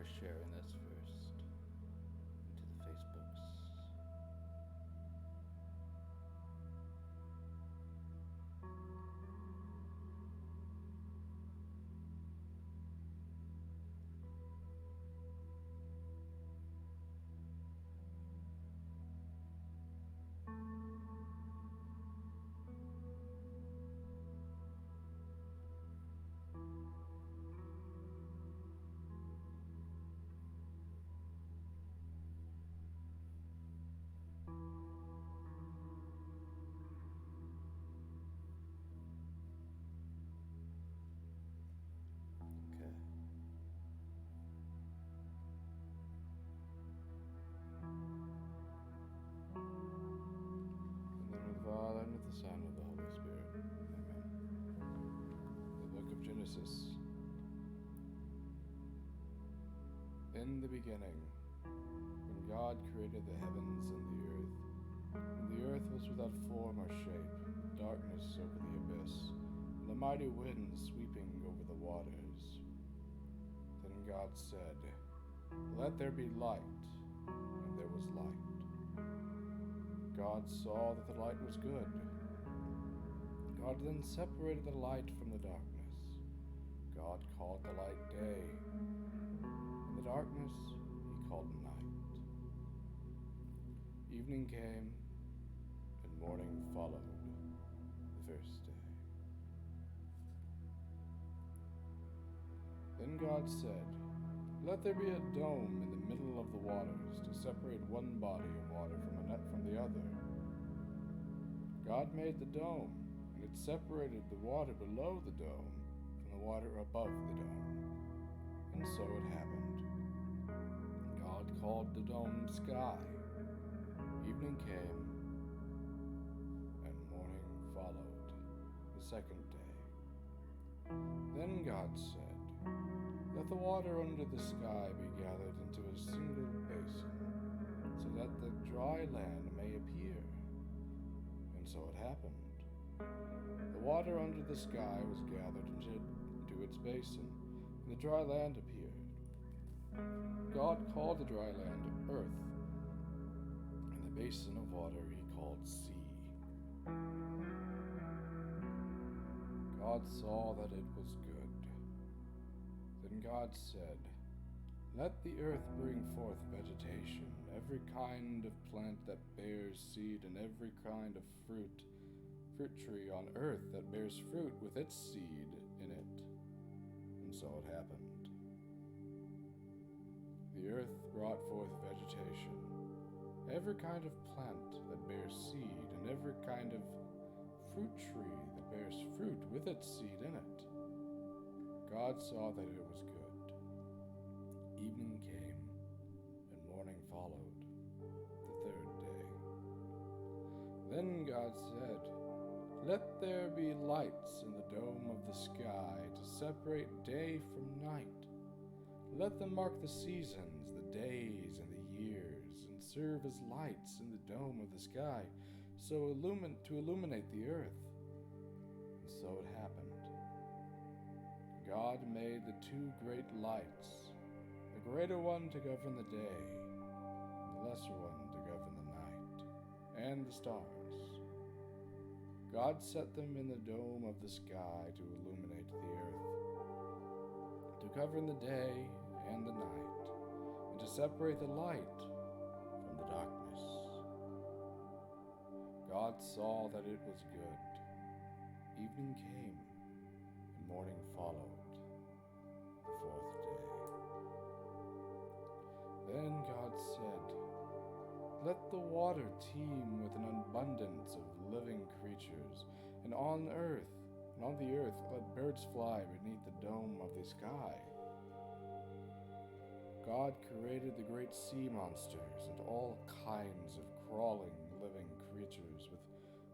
start sharing this first into the Facebooks. Okay. In the name of the Father, and of the Son, and of the Holy Spirit. Amen. The Book of Genesis. In the beginning, when God created the heavens and the earth was without form or shape, darkness over the abyss, and a mighty wind sweeping over the waters. Then God said, "Let there be light," and there was light. God saw that the light was good. God then separated the light from the darkness. God called the light day, and the darkness he called night. Evening came, and morning followed the first day. Then God said, "Let there be a dome in the middle of the waters to separate one body of water from the other." God made the dome, and it separated the water below the dome from the water above the dome. And so it happened. God called the dome sky. Evening came, and morning followed the second day. Then God said, "Let the water under the sky be gathered into a single basin, so that the dry land may appear." And so it happened. The water under the sky was gathered into its basin, and the dry land appeared. God called the dry land earth, and the basin of water he called sea. God saw that it was good. Then God said, "Let the earth bring forth vegetation, every kind of plant that bears seed, and every kind of fruit tree on earth that bears fruit with its seed in it." And so it happened. The earth brought forth vegetation, every kind of plant that bears seed, and every kind of fruit tree that bears fruit with its seed in it. God saw that it was good. Evening came, and morning followed the third day. Then God said, "Let there be lights in the dome of the sky to separate day from night. Let them mark the seasons, the days, and the years, and serve as lights in the dome of the sky, to illuminate the earth." And so it happened. God made the two great lights, the greater one to govern the day, and the lesser one to govern the night, and the stars. God set them in the dome of the sky to illuminate the earth, to govern the day and the night, and to separate the light from the darkness. God saw that it was good. Evening came, and morning followed the fourth day. Then God said, "Let the water teem with an abundance of living creatures, and on the earth let birds fly beneath the dome of the sky." God created the great sea monsters and all kinds of crawling living creatures with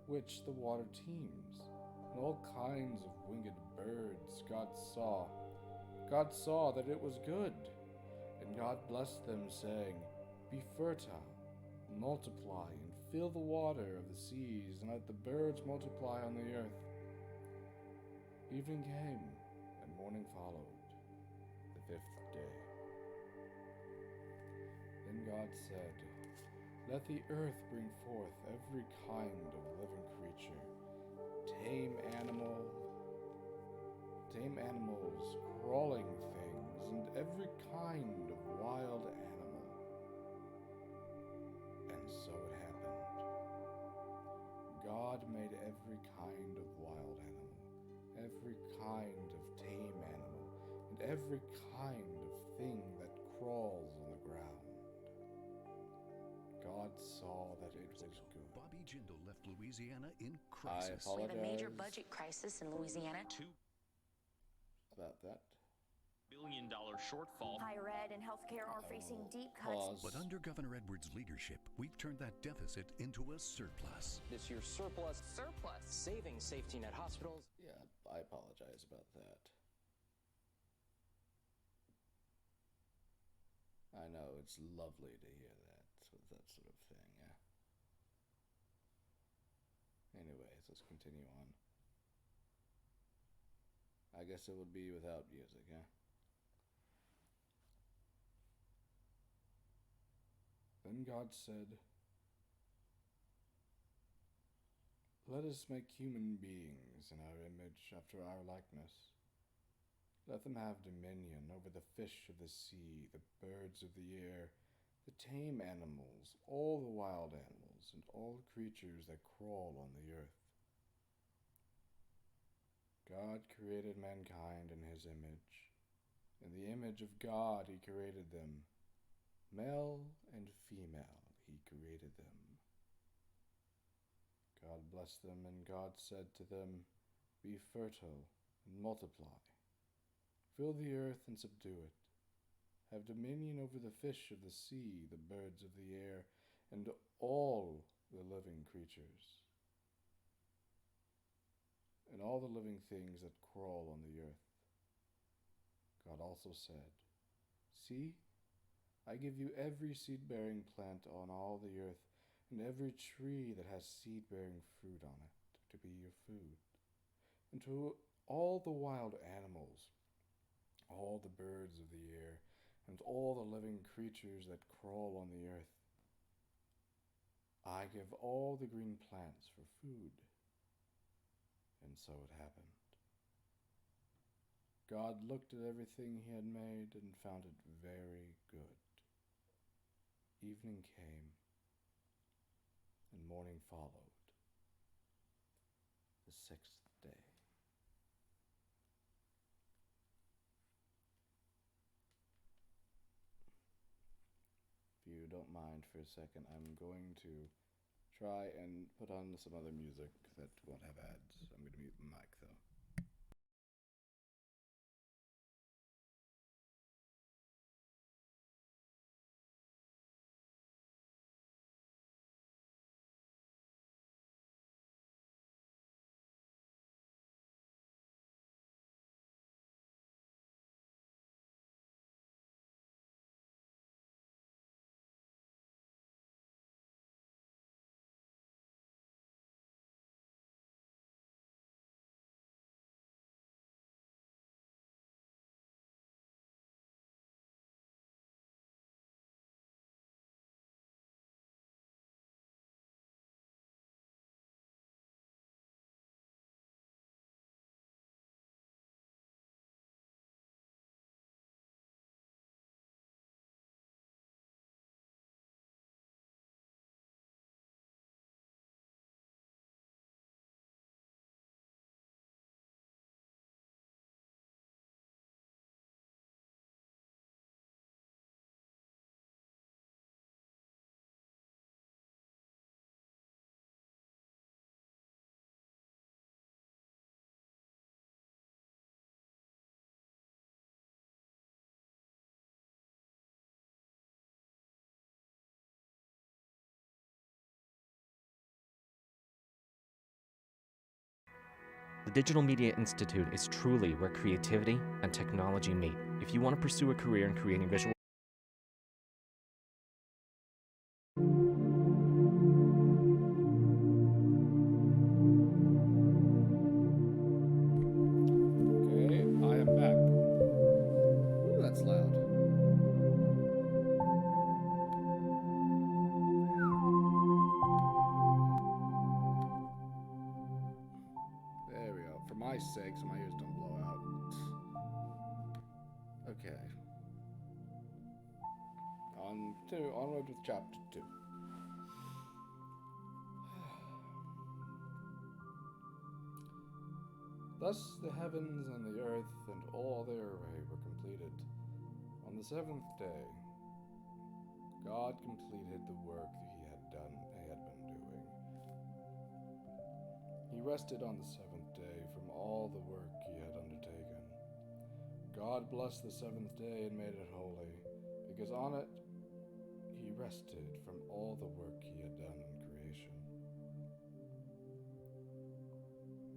which the water teems, and all kinds of winged birds. God saw that it was good, and God blessed them, saying, "Be fertile, multiply, and fill the water of the seas, and let the birds multiply on the earth." Evening came, and morning followed the fifth day. God said, "Let the earth bring forth every kind of living creature, tame animals, crawling things, and every kind of wild animal." And so it happened. God made every kind of wild animal, every kind of tame animal, and every kind of thing that crawls on the ground. God saw that it was good. Bobby Jindal left Louisiana in crisis. I We have a major apologize budget crisis in Louisiana. about that. $2 billion shortfall. Higher ed and healthcare are facing deep cuts. But under Governor Edwards' leadership, we've turned that deficit into a surplus. This year's surplus, saving safety net hospitals. Yeah, I apologize about that. I know, it's lovely to hear that sort of thing, yeah. Anyways, let's continue on. I guess it would be without music, yeah? Then God said, "Let us make human beings in our image, after our likeness. Let them have dominion over the fish of the sea, the birds of the air, the tame animals, all the wild animals, and all the creatures that crawl on the earth." God created mankind in his image. In the image of God he created them. Male and female he created them. God blessed them, and God said to them, "Be fertile and multiply. Fill the earth and subdue it. Have dominion over the fish of the sea, the birds of the air, and all the living creatures, and all the living things that crawl on the earth." God also said, "See, I give you every seed-bearing plant on all the earth, and every tree that has seed-bearing fruit on it, to be your food. And to all the wild animals, all the birds of the air, and all the living creatures that crawl on the earth, I give all the green plants for food." And so it happened. God looked at everything he had made and found it very good. Evening came, and morning followed, the sixth day. If you don't mind for a second, I'm going to try and put on some other music that won't have ads. I'm going to mute the mic, though. The Digital Media Institute is truly where creativity and technology meet. If you want to pursue a career in creating visual Okay, I am back. Ooh, that's loud. my sake, so my ears don't blow out. Okay. Onward with chapter 2. Thus the heavens and the earth and all their array were completed. On the seventh day, God completed the work he had been doing. He rested on the seventh day from all the work he had undertaken. God blessed the seventh day and made it holy, because on it he rested from all the work he had done in creation.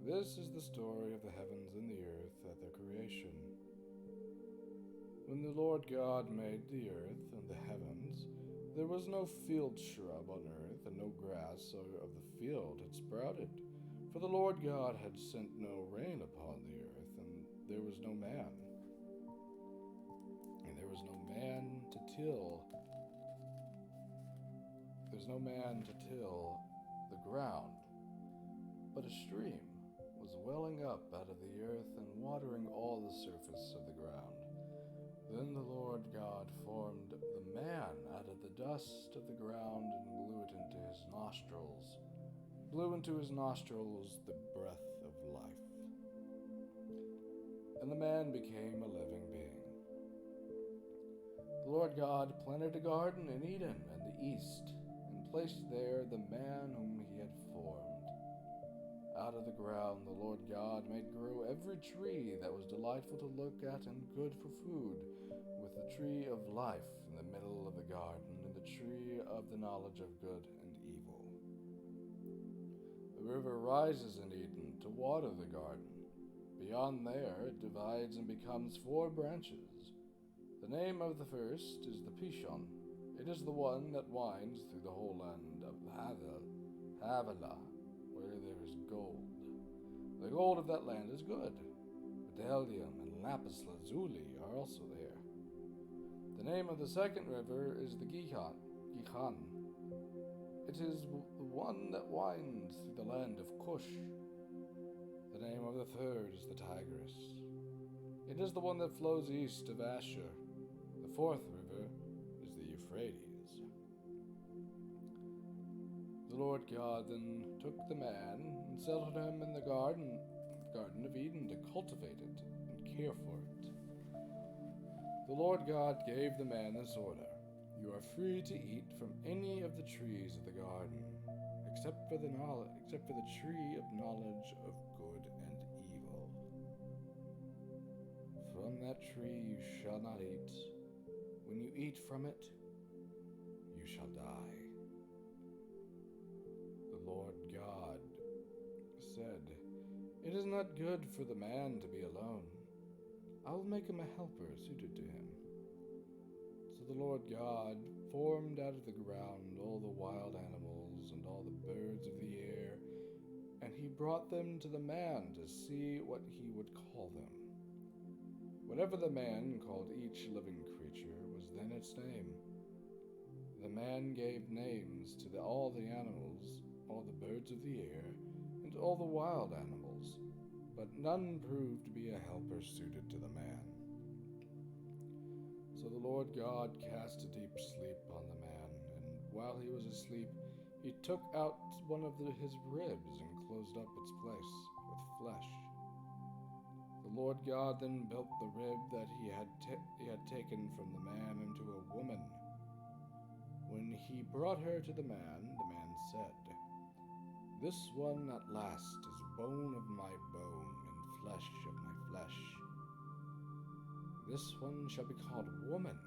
This is the story of the heavens and the earth at their creation. When the Lord God made the earth and the heavens, there was no field shrub on earth, and no grass of the field had sprouted. For the Lord God had sent no rain upon the earth, and there was no man. And there was no man to till. There's no man to till the ground, but a stream was welling up out of the earth and watering all the surface of the ground. Then the Lord God formed the man out of the dust of the ground and blew into his nostrils the breath of life. And the man became a living being. The Lord God planted a garden in Eden in the east, and placed there the man whom he had formed. Out of the ground the Lord God made grow every tree that was delightful to look at and good for food, with the tree of life in the middle of the garden, and the tree of the knowledge of good and evil. The river rises in Eden to water the garden. Beyond there it divides and becomes 4 branches. The name of the first is the Pishon. It is the one that winds through the whole land of Havilah, where there is gold. The gold of that land is good. Bdellium and lapis lazuli are also there. The name of the second river is the Gihon. It is the one that winds through the land of Cush. The name of the third is the Tigris. It is the one that flows east of Asher. The fourth river is the Euphrates. The Lord God then took the man and settled him in the Garden of Eden to cultivate it and care for it. The Lord God gave the man this order: "You are free to eat from any of the trees of the garden, except for the tree of knowledge of good and evil. From that tree you shall not eat. When you eat from it, you shall die." The Lord God said, "It is not good for the man to be alone. I will make him a helper suited to him." So the Lord God formed out of the ground all the wild animals and all the birds of the air, and he brought them to the man to see what he would call them. Whatever the man called each living creature was then its name. The man gave names to all the animals, all the birds of the air, and all the wild animals, but none proved to be a helper suited to the man. So the Lord God cast a deep sleep on the man, and while he was asleep, he took out one of his ribs and closed up its place with flesh. The Lord God then built the rib that he had taken from the man into a woman. When he brought her to the man said, "This one at last is bone of my bone and flesh of my flesh. This one shall be called woman,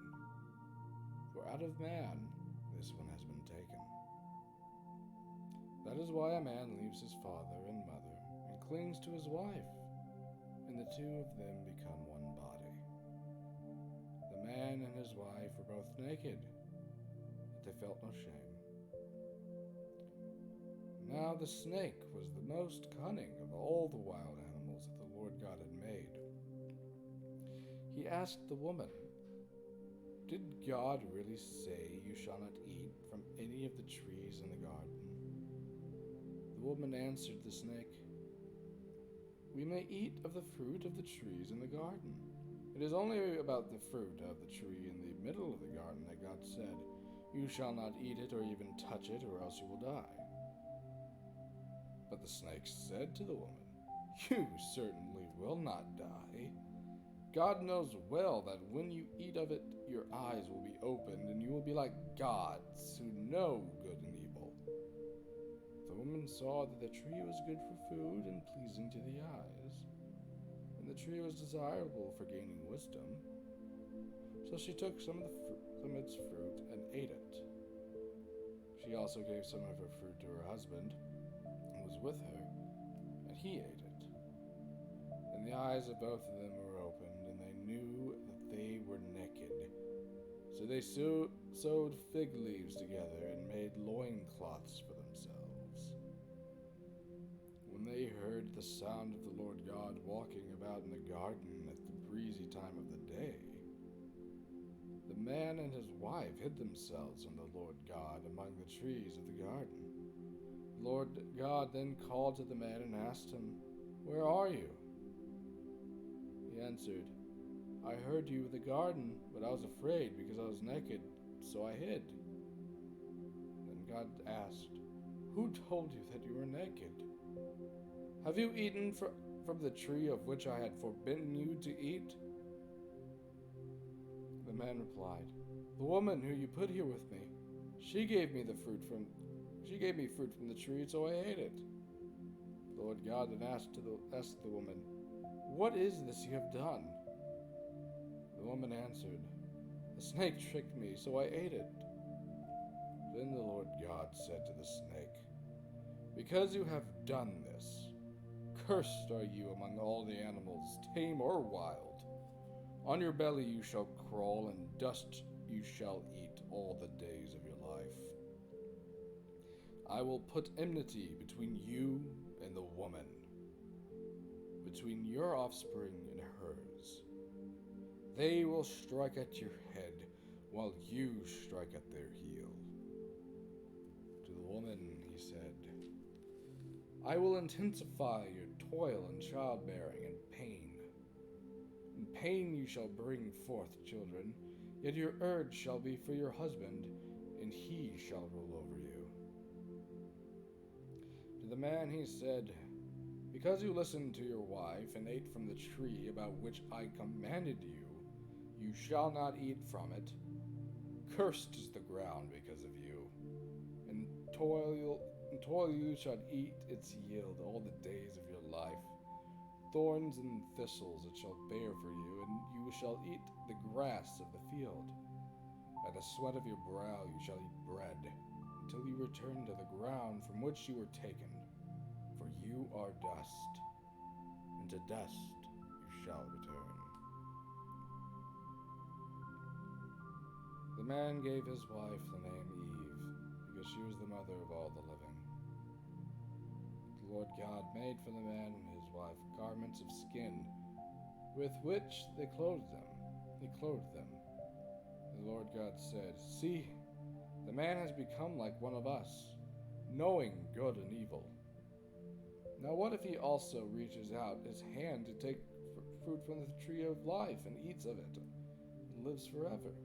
for out of man this one has been taken." That is why a man leaves his father and mother and clings to his wife, and the two of them become one body. The man and his wife were both naked, but they felt no shame. Now the snake was the most cunning of all the wild animals that the Lord God had made. He asked the woman, "Did God really say you shall not eat from any of the trees in the garden?" The woman answered the snake, we may eat of the fruit of the trees in the garden. It is only about the fruit of the tree in the middle of the garden that God said, 'You shall not eat it or even touch it, or else you will die.' But the snake said to the woman, 'You certainly will not die. God knows well that when you eat of it, your eyes will be opened, and you will be like gods who know good and evil.' The woman saw that the tree was good for food and pleasing to the eyes, and the tree was desirable for gaining wisdom. So she took some of its fruit and ate it. She also gave some of her fruit to her husband, who was with her, and he ate it. And the eyes of both of them were opened, and they knew that they were naked. So they sewed fig leaves together and made loincloths for themselves. When they heard the sound of the Lord God walking about in the garden at the breezy time of the day, the man and his wife hid themselves from the Lord God among the trees of the garden. The Lord God then called to the man and asked him, 'Where are you?' He answered, 'I heard you in the garden, but I was afraid because I was naked, so I hid.' Then God asked, 'Who told you that you were naked? Have you eaten from the tree of which I had forbidden you to eat?' The man replied, 'The woman who you put here with me, she gave me fruit from the tree, so I ate it.' The Lord God then asked the woman, 'What is this you have done?' The woman answered, 'The snake tricked me, so I ate it.' Then the Lord God said to the snake, 'Because you have done this, cursed are you among all the animals, tame or wild. On your belly you shall crawl, and dust you shall eat all the days of your life. I will put enmity between you and the woman, between your offspring and hers. They will strike at your head, while you strike at their heel.' To the woman he said, 'I will intensify your toil in childbearing and pain. In pain you shall bring forth children, yet your urge shall be for your husband, and he shall rule over you.' To the man he said, 'Because you listened to your wife and ate from the tree about which I commanded you, you shall not eat from it. Cursed is the ground because of you. In toil you shall eat its yield all the days of your life. Thorns and thistles it shall bear for you, and you shall eat the grass of the field. By the sweat of your brow you shall eat bread, until you return to the ground from which you were taken. For you are dust, and to dust you shall return.' The man gave his wife the name Eve, because she was the mother of all the living. The Lord God made for the man and his wife garments of skin, with which they clothed them. He clothed them. The Lord God said, 'See, the man has become like one of us, knowing good and evil. Now what if he also reaches out his hand to take fruit from the tree of life and eats of it, and lives forever?'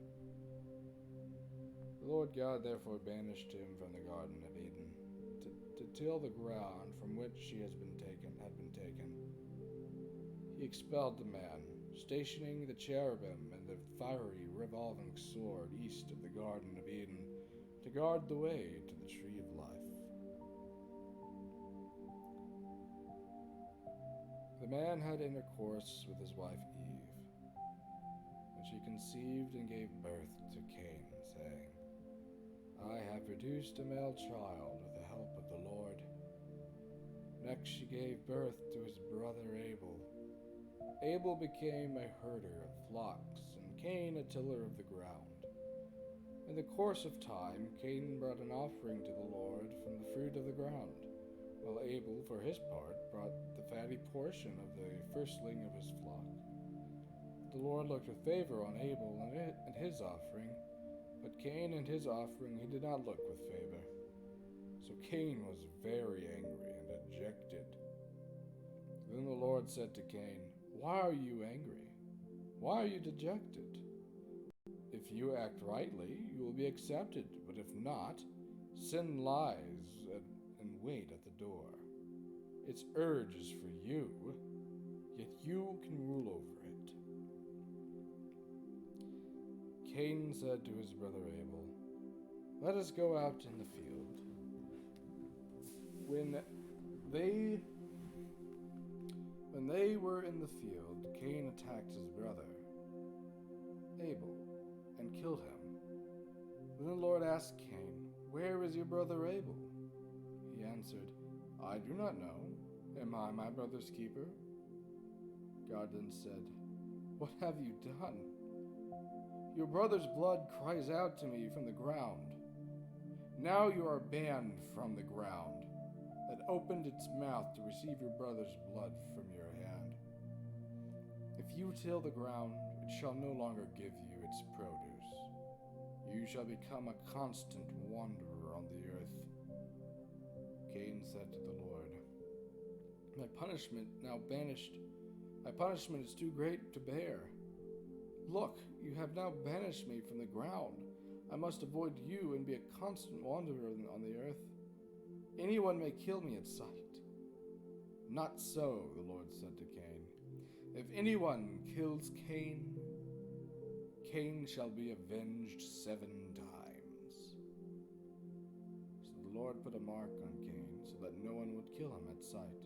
The Lord God therefore banished him from the Garden of Eden, to till the ground from which he had been taken. He expelled the man, stationing the cherubim and the fiery revolving sword east of the Garden of Eden, to guard the way to the tree of life. The man had intercourse with his wife Eve, and she conceived and gave birth to Cain, saying, 'I have produced a male child with the help of the Lord.' Next she gave birth to his brother Abel. Abel became a herder of flocks, and Cain a tiller of the ground. In the course of time, Cain brought an offering to the Lord from the fruit of the ground, while Abel, for his part, brought the fatty portion of the firstling of his flock. The Lord looked with favor on Abel and his offering, but Cain and his offering he did not look with favor. So Cain was very angry and dejected. Then the Lord Lord said to Cain, "Why are you angry? Why are you dejected? If you act rightly, you will be accepted, but if not, sin lies in wait at the door. Its urge is for you, yet you can rule over it." Cain said to his brother Abel, "Let us go out in the field." When they were in the field, Cain attacked his brother Abel and killed him. Then the Lord asked Cain, "Where is your brother Abel?" He answered, "I do not know. Am I my brother's keeper?" God then said, "What have you done? Your brother's blood cries out to me from the ground. Now you are banned from the ground that opened its mouth to receive your brother's blood from your hand. If you till the ground, it shall no longer give you its produce. You shall become a constant wanderer on the earth." Cain said to the Lord, My punishment is too great to bear. Look, you have now banished me from the ground. I must avoid you and be a constant wanderer on the earth. Anyone may kill me at sight. Not so, the Lord said to Cain. If anyone kills Cain, Cain shall be avenged 7 times. So the Lord put a mark on Cain so that no one would kill him at sight.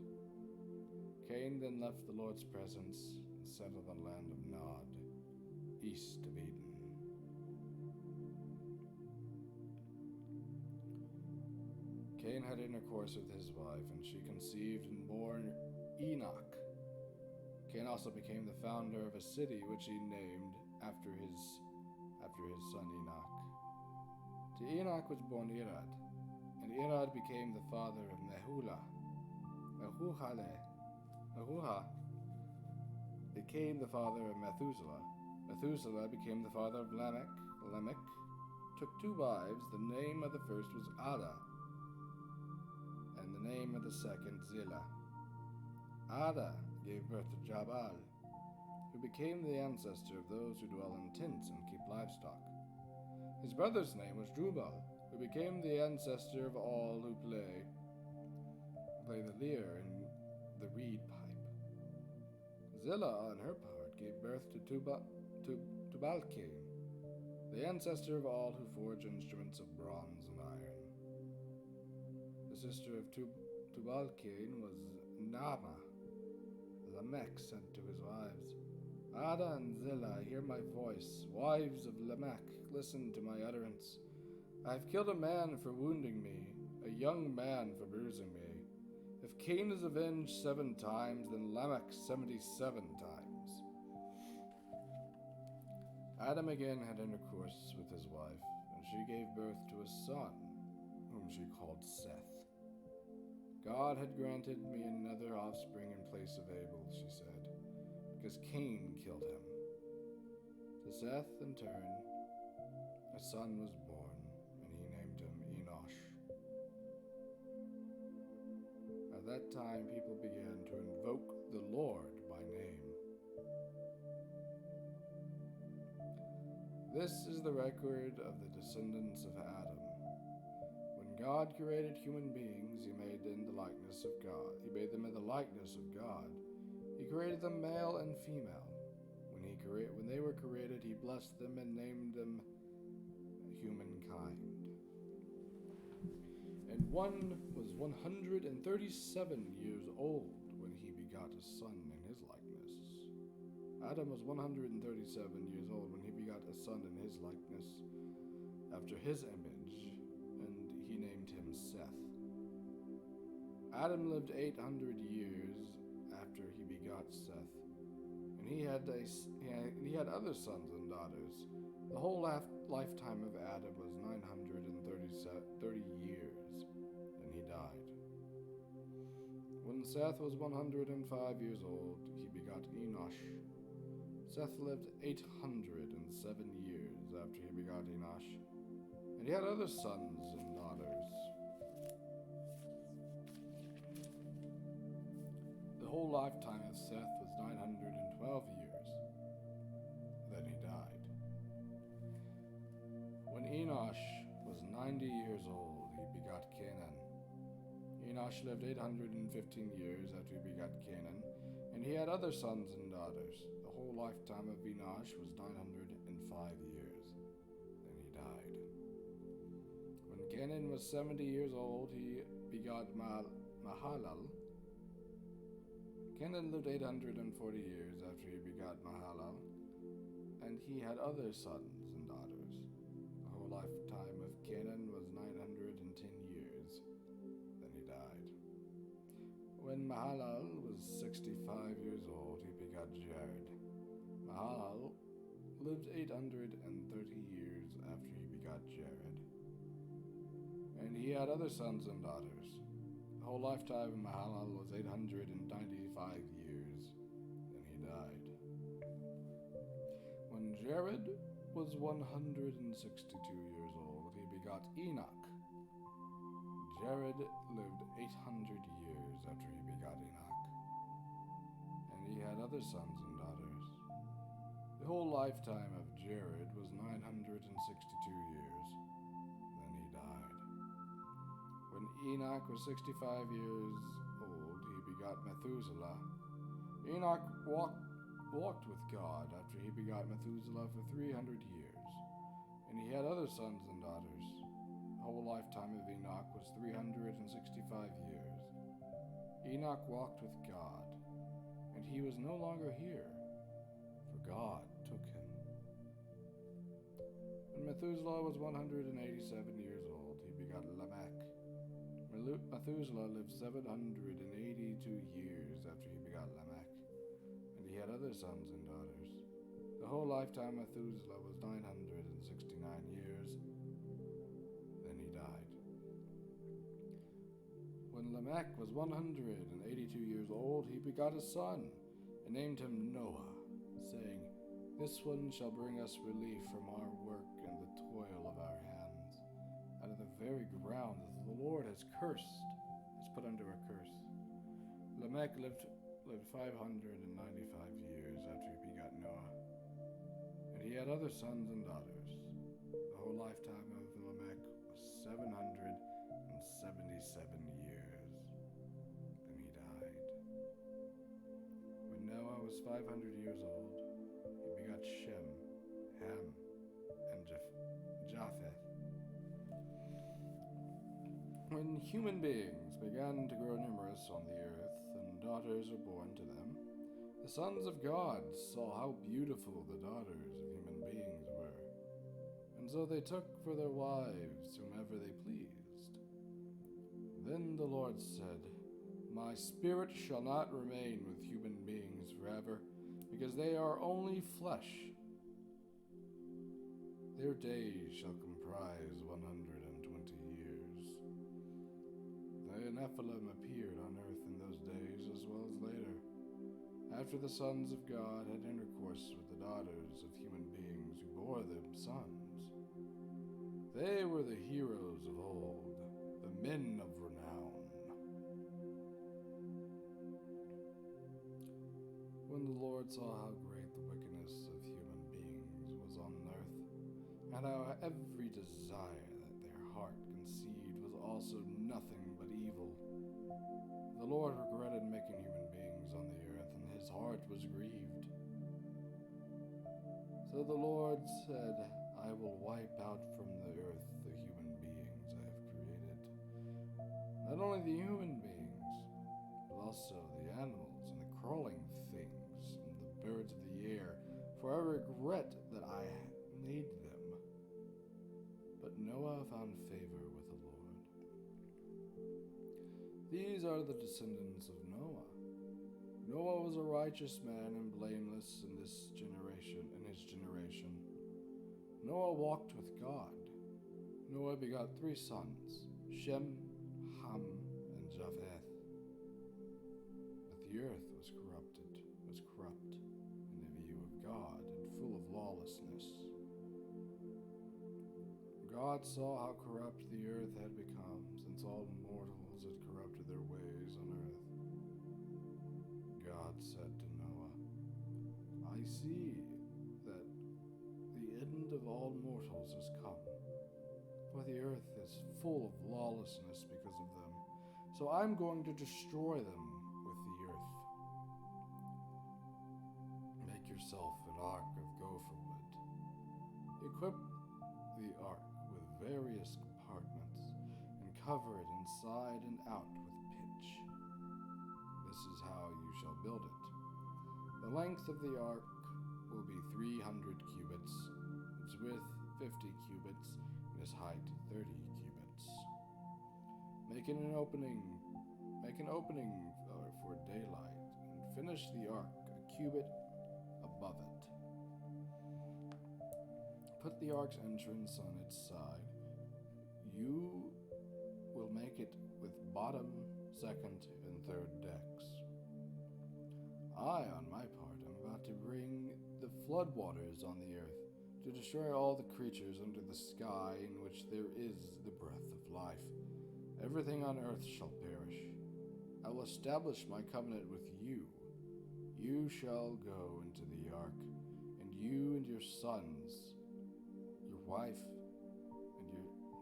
Cain then left the Lord's presence and settled on the land of Nod, east of Eden. Cain had intercourse with his wife, and she conceived and bore Enoch. Cain also became the founder of a city which he named after his son Enoch. To Enoch was born Irad, and Irad became the father of Mehulah became the father of Methuselah. Methuselah became the father of Lamech. Lamech took 2 wives. The name of the first was Ada, and the name of the second Zillah. Ada gave birth to Jabal, who became the ancestor of those who dwell in tents and keep livestock. His brother's name was Jubal, who became the ancestor of all who play the lyre and the reed pipe. Zillah, on her part, gave birth to Tubal-Cain, the ancestor of all who forge instruments of bronze and iron. The sister of Tubal-Cain was Naamah. Lamech said to his wives, Ada and Zillah, hear my voice. Wives of Lamech, listen to my utterance. I have killed a man for wounding me, a young man for bruising me. If Cain is avenged 7 times, then Lamech 77 times. Adam again had intercourse with his wife, and she gave birth to a son, whom she called Seth. God had granted me another offspring in place of Abel, she said, because Cain killed him. To Seth, in turn, a son was born, and he named him Enosh. At that time, people began to invoke the Lord by name. This is the record of the descendants of Adam. When God created human beings, he made them in the likeness of God. He made them in the likeness of God. He created them male and female. When they were created, he blessed them and named them humankind. And one was 137 years old when he begot a son in his likeness. Adam was 137 years old when he begot a son in his likeness, after his image, and he named him Seth. Adam lived 800 years after he begot Seth, and he had other sons and daughters. The whole lifetime of Adam was 930 years, and he died. When Seth was 105 years old, he begot Enosh. Seth lived 807 years after he begot Enosh, and he had other sons and daughters. The whole lifetime of Seth was 912 years. Then he died. When Enosh was 90 years old, he begot Canaan. Enosh lived 815 years after he begot Canaan, and he had other sons and daughters. The whole lifetime of Enosh was 905 years. Then he died. When Canaan was 70 years old, he begot Mahalalel. Canaan lived 840 years after he begot Mahalalel, and he had other sons and daughters. The whole lifetime of Canaan was 910 years. Then he died. When Mahalalel was 65 years old, he begot Jared. Mahalalel lived 830 years after he begot Jared, and he had other sons and daughters. The whole lifetime of Mahalalel was 895 years. Then he died. When Jared was 162 years old, he begot Enoch. Jared lived 800 years after he begot Enoch, and he had other sons and daughters. The whole lifetime of Jared was 962 years. Then he died. When Enoch was 65 years old, he begot Methuselah. Enoch walked with God after he begot Methuselah for 300 years, and he had other sons and daughters. The whole lifetime of Enoch was 365 years. Enoch walked with God, and he was no longer here, for God took him. When Methuselah was 187 years old, he begot Lamech. Methuselah lived 782 years after he begot Lamech, and he had other sons and daughters. The whole lifetime of Methuselah was 969 years. Then he died. When Lamech was 182 years old, he begot a son, and named him Noah, saying, "This one shall bring us relief from our work and the toil of our hands, out of the very ground that the Lord has put under a curse." Lamech lived 595 years after he begot Noah, and he had other sons and daughters. The whole lifetime of Lamech was 777 years. Then he died. When Noah was 500 years old, he begot Shem, Ham, and Japheth. When human beings began to grow numerous on the earth, and daughters were born to them, the sons of God saw how beautiful the daughters of human beings were, and so they took for their wives whomever they pleased. Then the Lord said, "My spirit shall not remain with human beings forever, because they are only flesh. Their days shall comprise 120 years. The Nephilim appeared on earth in those days as well as later, after the sons of God had intercourse with the daughters of human beings who bore them sons. They were the heroes of old, the men of renown. When the Lord saw how great the wickedness of human beings was on earth, and how every desire that their heart conceived was also nothing but evil, the Lord regretted making human beings on the earth, and his heart was grieved. So the Lord said, "I will wipe out from the earth the human beings I have created. Not only the human beings, but also the animals and the crawling things and the birds of the air, for I regret that I made them." But Noah found favor with the Lord. These are the descendants of Noah. Noah was a righteous man and blameless in his generation. Noah walked with God. Noah begot 3 sons, Shem, Ham, and Japheth. But the earth was corrupt in the view of God, and full of lawlessness. God saw how corrupt the earth had become, since all mortals had corrupted their ways on earth. angels has come, for the earth is full of lawlessness because of them. So I'm going to destroy them with the earth. Make yourself an ark of gopher wood. Equip the ark with various compartments and cover it inside and out with pitch. This is how you shall build it. The length of the ark will be 300 cubits, its width 50 cubits, and its height 30 cubits. Make an opening for daylight, and finish the ark a cubit above it. Put the ark's entrance on its side. You will make it with bottom, second, and third decks. I, on my part, am about to bring the floodwaters on the earth to destroy all the creatures under the sky in which there is the breath of life. Everything on earth shall perish. I will establish my covenant with you. You shall go into the ark, and you and your sons, your wife,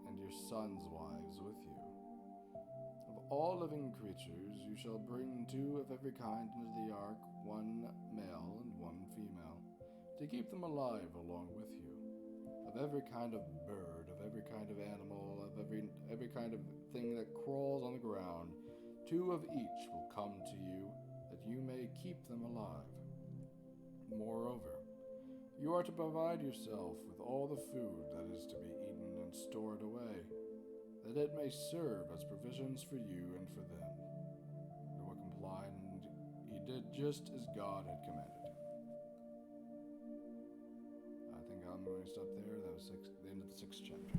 and your sons' wives with you. Of all living creatures you shall bring 2 of every kind into the ark, 1 male and 1 female, to keep them alive along with you. Of every kind of bird, of every kind of animal, of every kind of thing that crawls on the ground, 2 of each will come to you, that you may keep them alive. Moreover, you are to provide yourself with all the food that is to be eaten and stored away, that it may serve as provisions for you and for them. Noah complied, and he did just as God had commanded him. I think I'm going to stop there. That was the end of the 6th chapter.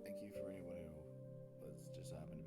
Thank you for anyone who was just happening.